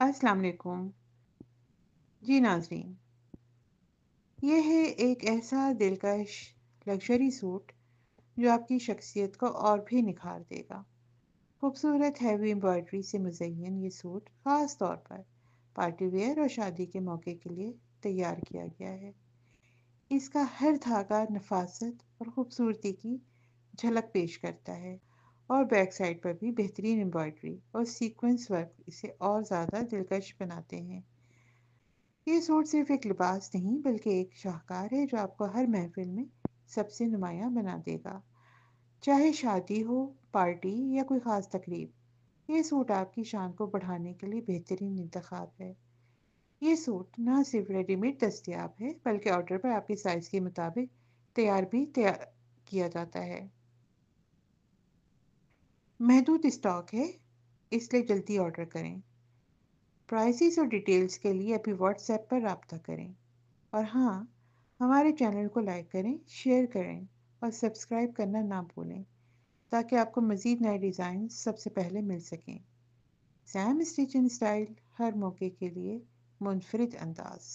अस्सलाम वालेकुम। जी नाज़रीन, ये है एक ऐसा दिलकश लग्जरी सूट जो आपकी शख्सियत को और भी निखार देगा। खूबसूरत हैवी एम्ब्रॉयडरी से मुज़य्यन ये सूट ख़ास तौर पर पार्टी वेयर और शादी के मौके के लिए तैयार किया गया है। इसका हर धागा नफासत और खूबसूरती की झलक पेश करता है, और बैक साइड पर भी बेहतरीन एम्ब्रॉयडरी और सीक्वेंस वर्क इसे और ज़्यादा दिलकश बनाते हैं। ये सूट सिर्फ एक लिबास नहीं बल्कि एक शाहकार है जो आपको हर महफिल में सबसे नुमायां बना देगा। चाहे शादी हो, पार्टी या कोई ख़ास तकरीब, ये सूट आपकी शान को बढ़ाने के लिए बेहतरीन इंतखाब है। ये सूट ना सिर्फ रेडीमेड दस्तयाब है बल्कि ऑर्डर पर आपके साइज़ के मुताबिक तैयार किया जाता है। महदूद स्टॉक है, इसलिए जल्दी ऑर्डर करें। प्राइसेस और डिटेल्स के लिए अभी व्हाट्सएप पर राब्ता करें। और हाँ, हमारे चैनल को लाइक करें, शेयर करें और सब्सक्राइब करना ना भूलें ताकि आपको मज़ीद नए डिज़ाइन सबसे पहले मिल सकें। सैम स्टिच एंड स्टाइल, हर मौके के लिए मुनफरिद अंदाज।